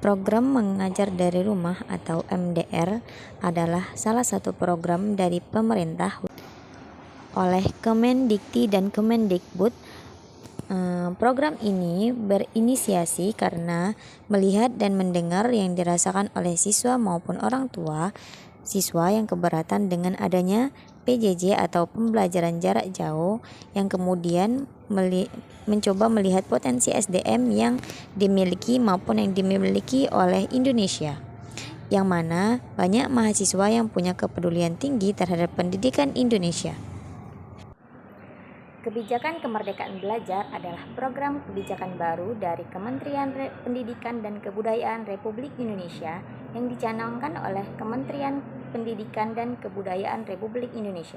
Program mengajar dari rumah atau MDR adalah salah satu program dari pemerintah oleh Kemendikti dan Kemendikbud. Program ini berinisiasi karena melihat dan mendengar yang dirasakan oleh siswa maupun orang tua siswa yang keberatan dengan adanya PJJ atau pembelajaran jarak jauh, yang kemudian mencoba melihat potensi SDM yang dimiliki maupun yang dimiliki oleh Indonesia, yang mana banyak mahasiswa yang punya kepedulian tinggi terhadap pendidikan Indonesia. Kebijakan Kemerdekaan Belajar adalah program kebijakan baru dari Kementerian Pendidikan dan Kebudayaan Republik Indonesia yang dicanangkan oleh Kementerian Pendidikan dan Kebudayaan Republik Indonesia,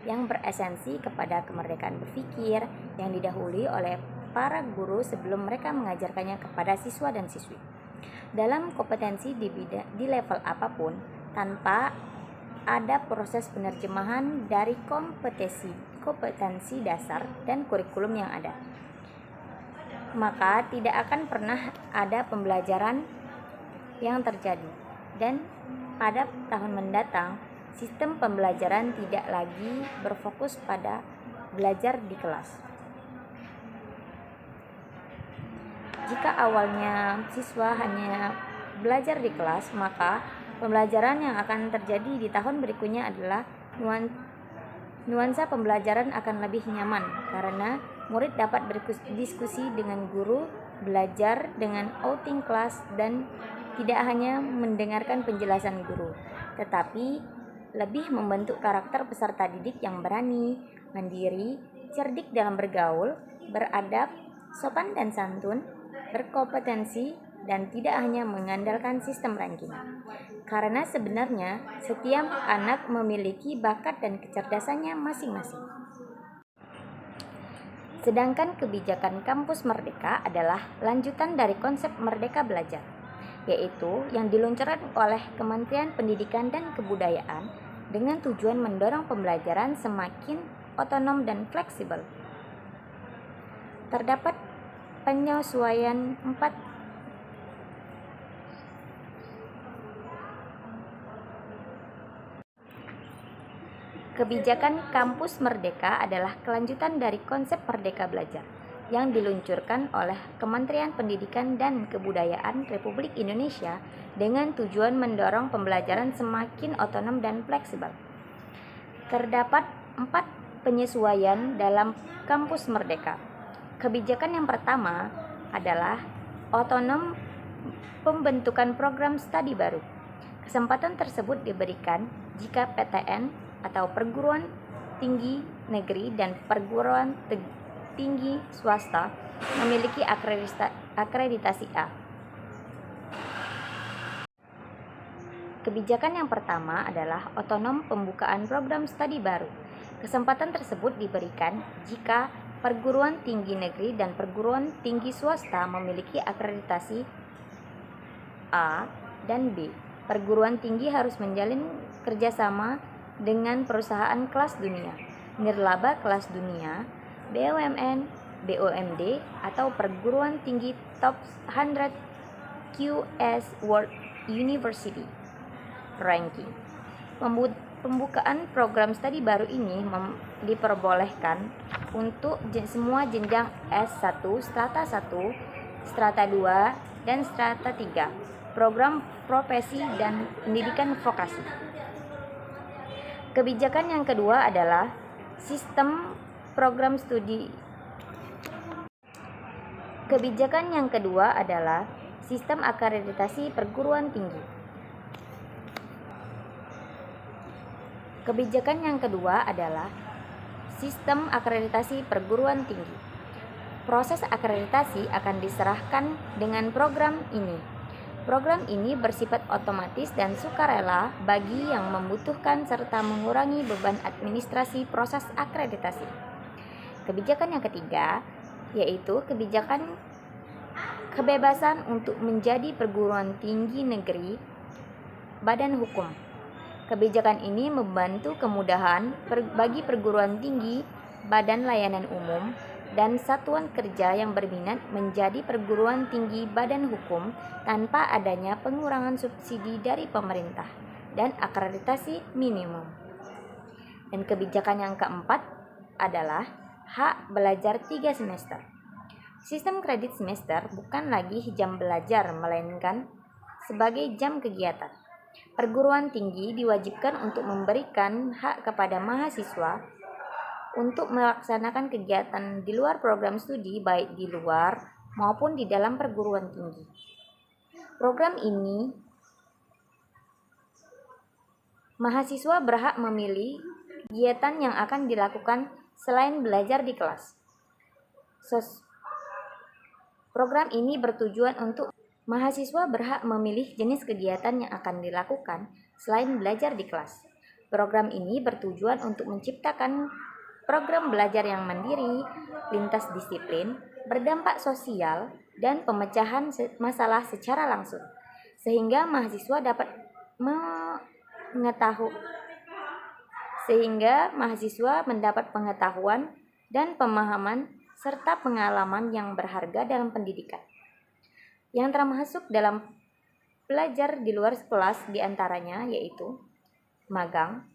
yang beresensi kepada kemerdekaan berpikir yang didahului oleh para guru sebelum mereka mengajarkannya kepada siswa dan siswi. Dalam kompetensi di level apapun, tanpa ada proses penerjemahan dari kompetensi dasar dan kurikulum yang ada, maka tidak akan pernah ada pembelajaran yang terjadi. Dan pada tahun mendatang, sistem pembelajaran tidak lagi berfokus pada belajar di kelas. Jika awalnya siswa hanya belajar di kelas, maka pembelajaran yang akan terjadi di tahun berikutnya adalah nuansa pembelajaran akan lebih nyaman karena murid dapat berdiskusi dengan guru, belajar dengan outing kelas, dan tidak hanya mendengarkan penjelasan guru, tetapi lebih membentuk karakter peserta didik yang berani, mandiri, cerdik dalam bergaul, beradab, sopan dan santun, berkompetensi, dan tidak hanya mengandalkan sistem ranking. Karena sebenarnya setiap anak memiliki bakat dan kecerdasannya masing-masing. Sedangkan kebijakan Kampus Merdeka adalah lanjutan dari konsep Merdeka Belajar, yaitu yang diluncurkan oleh Kementerian Pendidikan dan Kebudayaan dengan tujuan mendorong pembelajaran semakin otonom dan fleksibel. Terdapat penyesuaian 4 Kebijakan Kampus Merdeka adalah kelanjutan dari konsep Merdeka Belajar yang diluncurkan oleh Kementerian Pendidikan dan Kebudayaan Republik Indonesia dengan tujuan mendorong pembelajaran semakin otonom dan fleksibel. Terdapat 4 penyesuaian dalam Kampus Merdeka. Kebijakan yang pertama adalah otonom pembentukan program studi baru. Kesempatan tersebut diberikan jika PTN atau perguruan tinggi negeri dan perguruan tinggi swasta memiliki akreditasi A. Kebijakan yang pertama adalah otonom pembukaan program studi baru. Kesempatan tersebut diberikan jika perguruan tinggi negeri dan perguruan tinggi swasta memiliki akreditasi A dan B. Perguruan tinggi harus menjalin kerjasama dengan perusahaan kelas dunia, nirlaba kelas dunia, BUMN, BUMD, atau perguruan tinggi top 100 QS World University Ranking. Pembukaan program studi baru ini diperbolehkan untuk semua jenjang S1, strata 1, strata 2, dan strata 3, program profesi dan pendidikan vokasi. Kebijakan yang kedua adalah sistem program studi. Kebijakan yang kedua adalah sistem akreditasi perguruan tinggi. Kebijakan yang kedua adalah sistem akreditasi perguruan tinggi. Proses akreditasi akan diserahkan dengan program ini. Program ini bersifat otomatis dan sukarela bagi yang membutuhkan serta mengurangi beban administrasi proses akreditasi. Kebijakan yang ketiga yaitu kebijakan kebebasan untuk menjadi perguruan tinggi negeri badan hukum. Kebijakan ini membantu kemudahan bagi perguruan tinggi, badan layanan umum, dan satuan kerja yang berminat menjadi perguruan tinggi badan hukum tanpa adanya pengurangan subsidi dari pemerintah dan akreditasi minimum. Dan kebijakan yang keempat adalah hak belajar 3 semester. Sistem kredit semester bukan lagi jam belajar, melainkan sebagai jam kegiatan. Perguruan tinggi diwajibkan untuk memberikan hak kepada mahasiswa untuk melaksanakan kegiatan di luar program studi, baik di luar maupun di dalam perguruan tinggi. Program ini, mahasiswa berhak memilih kegiatan yang akan dilakukan selain belajar di kelas. Program ini bertujuan untuk mahasiswa berhak memilih jenis kegiatan yang akan dilakukan selain belajar di kelas. Program ini bertujuan untuk menciptakan program belajar yang mandiri, lintas disiplin, berdampak sosial, dan pemecahan masalah secara langsung, sehingga mahasiswa mendapat pengetahuan dan pemahaman serta pengalaman yang berharga dalam pendidikan. Yang termasuk dalam belajar di luar kelas diantaranya yaitu magang,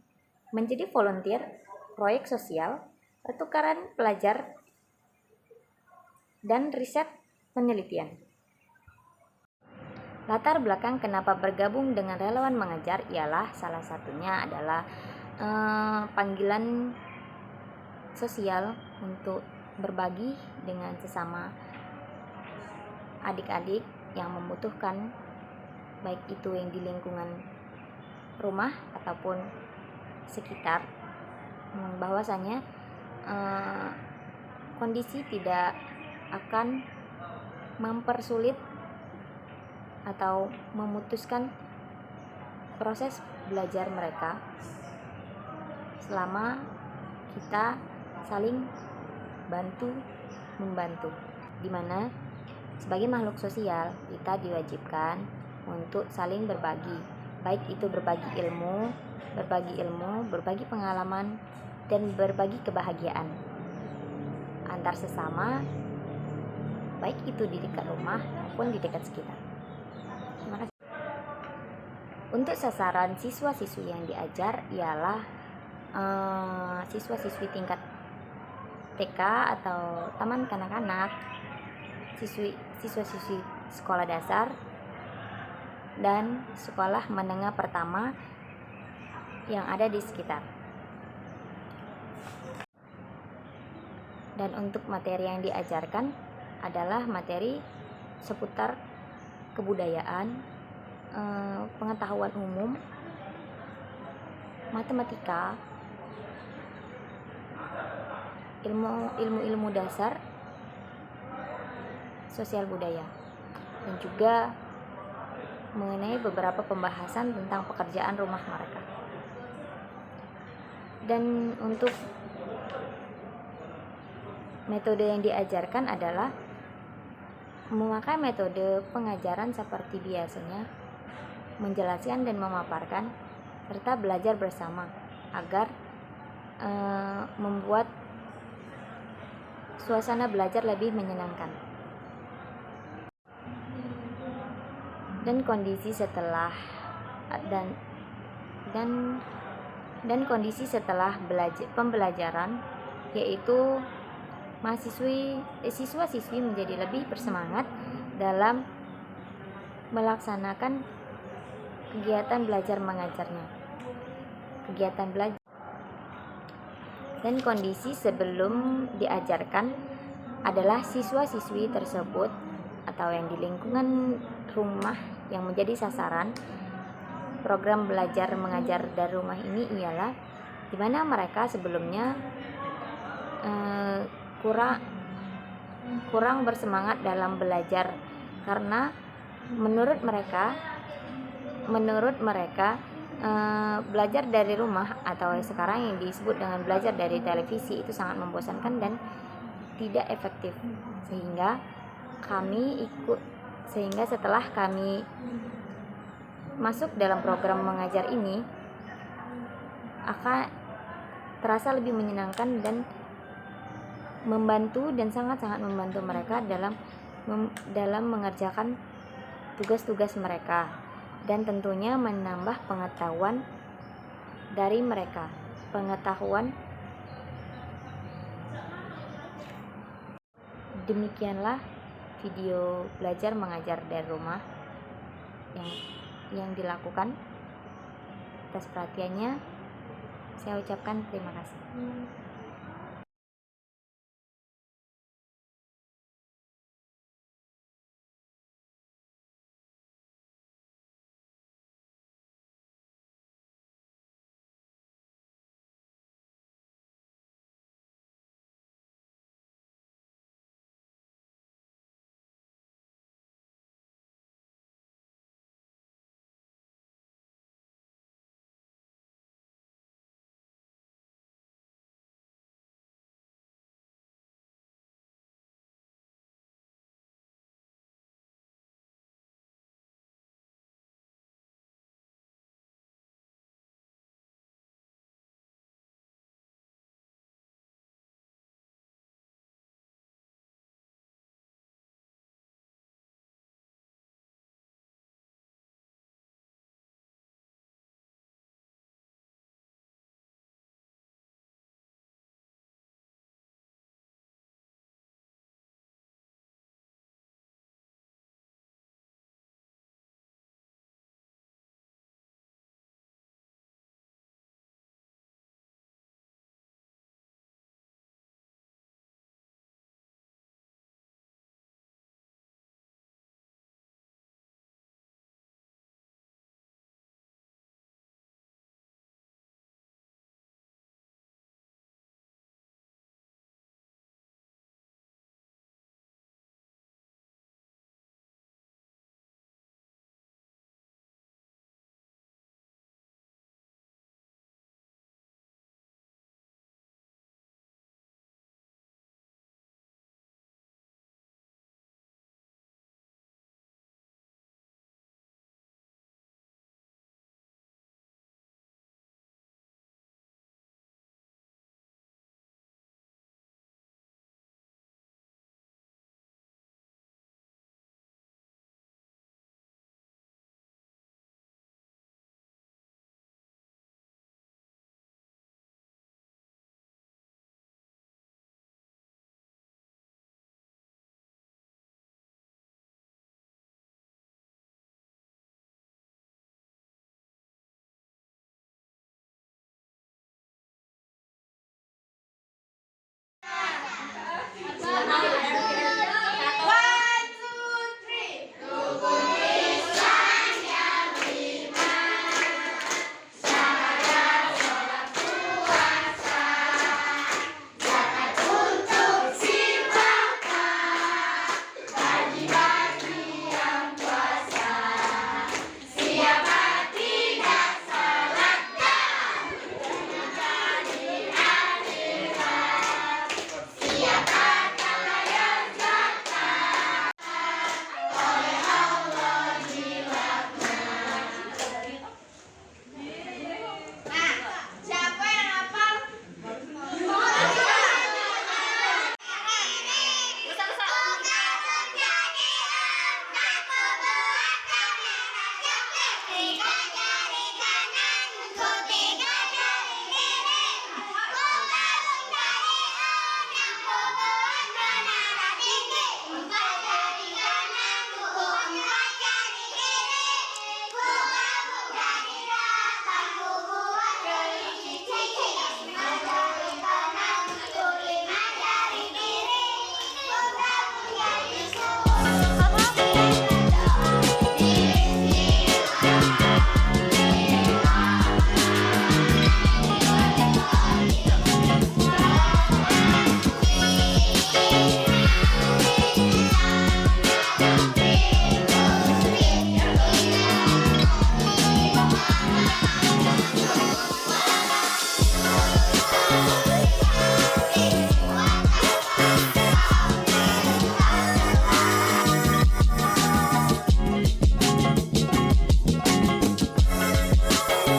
menjadi volunteer, proyek sosial, pertukaran pelajar, dan riset penelitian. Latar belakang kenapa bergabung dengan relawan mengajar ialah salah satunya adalah panggilan sosial untuk berbagi dengan sesama adik-adik yang membutuhkan, baik itu yang di lingkungan rumah ataupun sekitar, bahwasanya kondisi tidak akan mempersulit atau memutuskan proses belajar mereka selama kita saling bantu-membantu, di mana sebagai makhluk sosial kita diwajibkan untuk saling berbagi, baik itu berbagi ilmu, berbagi pengalaman, dan berbagi kebahagiaan antar sesama, baik itu di dekat rumah maupun di dekat sekitar. Terima kasih. Untuk sasaran siswa-siswi yang diajar ialah siswa-siswi tingkat TK atau taman kanak-kanak, siswa-siswi sekolah dasar, dan sekolah menengah pertama yang ada di sekitar. Dan untuk materi yang diajarkan adalah materi seputar kebudayaan, pengetahuan umum, matematika, ilmu dasar, sosial budaya, dan juga mengenai beberapa pembahasan tentang pekerjaan rumah mereka. Dan untuk metode yang diajarkan adalah memakai metode pengajaran seperti biasanya, menjelaskan dan memaparkan, serta belajar bersama agar membuat suasana belajar lebih menyenangkan. Dan kondisi setelah pembelajaran yaitu siswa-siswi menjadi lebih bersemangat dalam melaksanakan kegiatan belajar mengajarnya. Dan kondisi sebelum diajarkan adalah siswa-siswi tersebut atau yang di lingkungan rumah yang menjadi sasaran program belajar mengajar dari rumah ini ialah di mana mereka sebelumnya kurang bersemangat dalam belajar, karena menurut mereka belajar dari rumah atau sekarang yang disebut dengan belajar dari televisi itu sangat membosankan dan tidak efektif, sehingga setelah kami masuk dalam program mengajar ini akan terasa lebih menyenangkan dan membantu dan sangat-sangat membantu mereka dalam mengerjakan tugas-tugas mereka, dan tentunya menambah pengetahuan dari mereka. Demikianlah video belajar mengajar dari rumah yang dilakukan. Atas perhatiannya saya ucapkan terima kasih.